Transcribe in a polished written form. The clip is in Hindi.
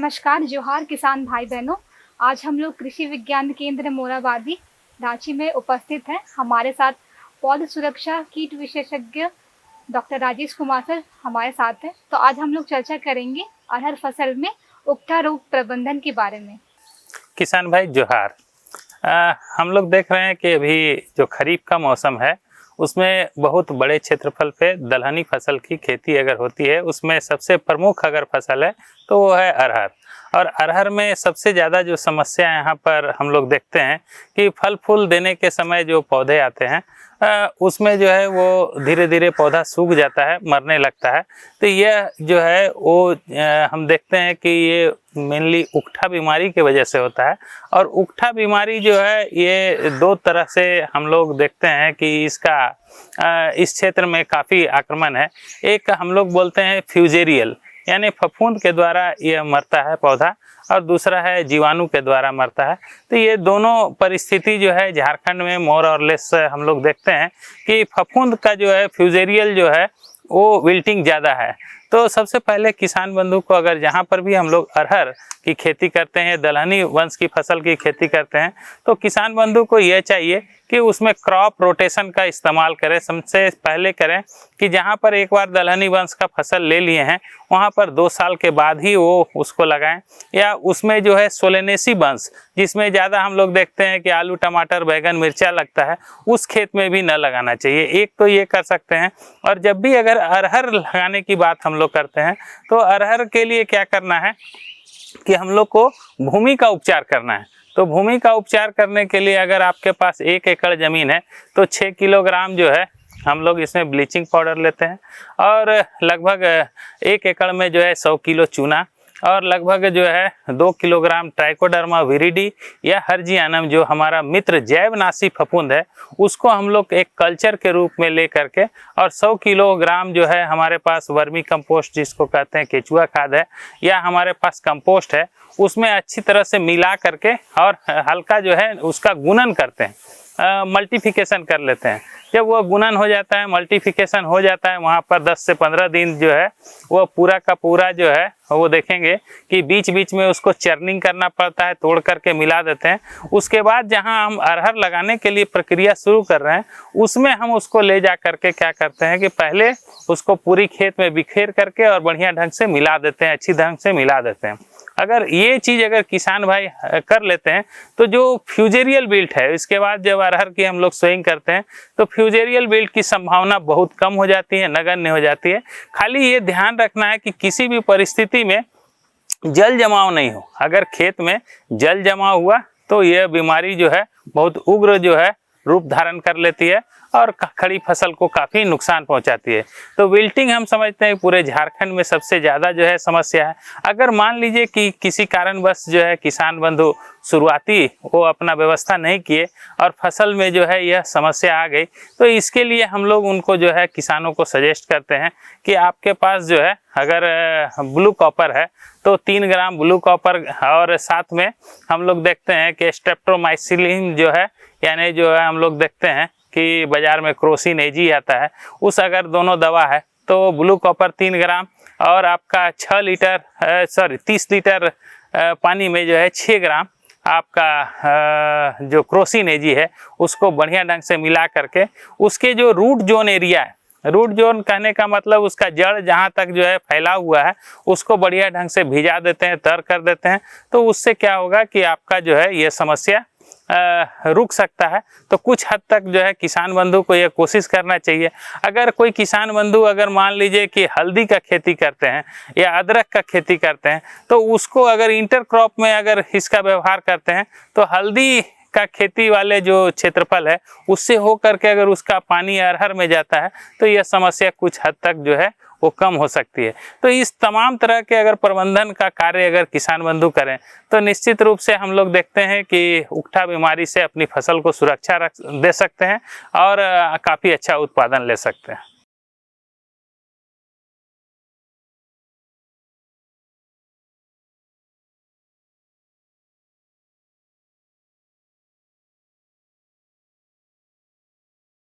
नमस्कार, जोहार किसान भाई बहनों। आज हम लोग कृषि विज्ञान केंद्र मोराबादी रांची में उपस्थित हैं। हमारे साथ पौध सुरक्षा कीट विशेषज्ञ डॉक्टर राजेश कुमार सर हमारे साथ हैं। तो आज हम लोग चर्चा करेंगे अरहर फसल में उकठा रोग प्रबंधन के बारे में। किसान भाई जोहार। हम लोग देख रहे हैं कि अभी जो खरीफ का मौसम है उसमें बहुत बड़े क्षेत्रफल पे दलहनी फसल की खेती अगर होती है, उसमें सबसे प्रमुख अगर फसल है तो वो है अरहर। और अरहर में सबसे ज़्यादा जो समस्या यहाँ पर हम लोग देखते हैं कि फल फूल देने के समय जो पौधे आते हैं उसमें जो है वो धीरे धीरे पौधा सूख जाता है, मरने लगता है। तो यह जो है वो हम देखते हैं कि ये मेनली उकठा बीमारी की वजह से होता है। और उकठा बीमारी जो है ये दो तरह से हम लोग देखते हैं कि इसका इस क्षेत्र में काफ़ी आक्रमण है। एक हम लोग बोलते हैं फ्यूजेरियल, यानी फफूंद के द्वारा ये मरता है पौधा, और दूसरा है जीवाणु के द्वारा मरता है। तो ये दोनों परिस्थिति जो है झारखंड में मोर और लेस हम लोग देखते हैं कि फफूंद का जो है फ्यूजेरियल जो है वो विल्टिंग ज़्यादा है। तो सबसे पहले किसान बंधु को अगर जहाँ पर भी हम लोग अरहर की खेती करते हैं, दलहनी वंश की फसल की खेती करते हैं, तो किसान बंधु को यह चाहिए कि उसमें क्रॉप रोटेशन का इस्तेमाल करें। सबसे पहले करें कि जहाँ पर एक बार दलहनी वंश का फसल ले लिए हैं वहाँ पर 2 साल के बाद ही वो उसको लगाएं। या उसमें जो है सोलेनेसी वंश, जिसमें ज़्यादा हम लोग देखते हैं कि आलू टमाटर बैगन मिर्चा लगता है, उस खेत में भी न लगाना चाहिए। एक तो ये कर सकते हैं। और जब भी अगर अरहर लगाने की बात हम लोग करते हैं तो अरहर के लिए क्या करना है कि हम लोग को भूमि का उपचार करना है। तो भूमि का उपचार करने के लिए अगर आपके पास 1 एकड़ ज़मीन है तो 6 किलोग्राम जो है हम लोग इसमें ब्लीचिंग पाउडर लेते हैं, और लगभग 1 एकड़ में जो है 100 किलो चूना, और लगभग जो है 2 किलोग्राम ट्राइकोडर्मा विरिडी या हर्जियानम जो हमारा मित्र जैवनाशी फफूंद है, उसको हम लोग एक कल्चर के रूप में ले करके, और 100 किलोग्राम जो है हमारे पास वर्मी कंपोस्ट जिसको कहते हैं केचुआ खाद है, या हमारे पास कंपोस्ट है, उसमें अच्छी तरह से मिला करके और हल्का जो है उसका गुणन करते हैं, मल्टीफिकेशन कर लेते हैं। जब वो गुणन हो जाता है, मल्टीफिकेशन हो जाता है, वहाँ पर 10 से 15 दिन जो है वो पूरा का पूरा जो है वो देखेंगे कि बीच बीच में उसको चर्निंग करना पड़ता है, तोड़ करके मिला देते हैं। उसके बाद जहाँ हम अरहर लगाने के लिए प्रक्रिया शुरू कर रहे हैं उसमें हम उसको ले जा करके क्या करते हैं कि पहले उसको पूरी खेत में बिखेर करके और बढ़िया ढंग से मिला देते हैं, अच्छी ढंग से मिला देते हैं। अगर ये चीज़ अगर किसान भाई कर लेते हैं तो जो फ्यूजेरियल बिल्ट है, इसके बाद जब अरहर की हम लोग सोइंग करते हैं तो फ्यूजेरियल बिल्ट की संभावना बहुत कम हो जाती है, नगण्य हो जाती है। खाली ये ध्यान रखना है कि किसी भी परिस्थिति में जल जमाव नहीं हो। अगर खेत में जल जमाव हुआ तो यह बीमारी जो है बहुत उग्र जो है रूप धारण कर लेती है और खड़ी फसल को काफ़ी नुकसान पहुंचाती है। तो विल्टिंग हम समझते हैं पूरे झारखंड में सबसे ज़्यादा जो है समस्या है। अगर मान लीजिए कि किसी कारणवश जो है किसान बंधु शुरुआती वो अपना व्यवस्था नहीं किए और फसल में जो है यह समस्या आ गई, तो इसके लिए हम लोग उनको जो है किसानों को सजेस्ट करते हैं कि आपके पास जो है अगर ब्लू कॉपर है तो 3 ग्राम ब्लू कॉपर, और साथ में हम लोग देखते हैं कि स्ट्रेप्टोमाइसिलिन जो है, यानी जो है हम लोग देखते हैं कि बाज़ार में क्रोसिन एजी आता है, उस अगर दोनों दवा है तो ब्लू कॉपर 3 ग्राम, और आपका 30 लीटर पानी में जो है 6 ग्राम आपका जो क्रोसिन एजी है उसको बढ़िया ढंग से मिला करके उसके जो रूट जोन एरिया है, रूट जोन कहने का मतलब उसका जड़ जहाँ तक जो है फैला हुआ है उसको बढ़िया ढंग से भिजा देते हैं, तर कर देते हैं। तो उससे क्या होगा कि आपका जो है ये समस्या रुक सकता है। तो कुछ हद तक जो है किसान बंधु को ये कोशिश करना चाहिए। अगर कोई किसान बंधु अगर मान लीजिए कि हल्दी का खेती करते हैं या अदरक का खेती करते हैं तो उसको अगर इंटर क्रॉप में अगर इसका व्यवहार करते हैं तो हल्दी का खेती वाले जो क्षेत्रफल है उससे हो करके अगर उसका पानी अरहर में जाता है तो यह समस्या कुछ हद तक जो है वो कम हो सकती है। तो इस तमाम तरह के अगर प्रबंधन का कार्य अगर किसान बंधु करें तो निश्चित रूप से हम लोग देखते हैं कि उकठा बीमारी से अपनी फसल को सुरक्षा दे सकते हैं और काफ़ी अच्छा उत्पादन ले सकते हैं।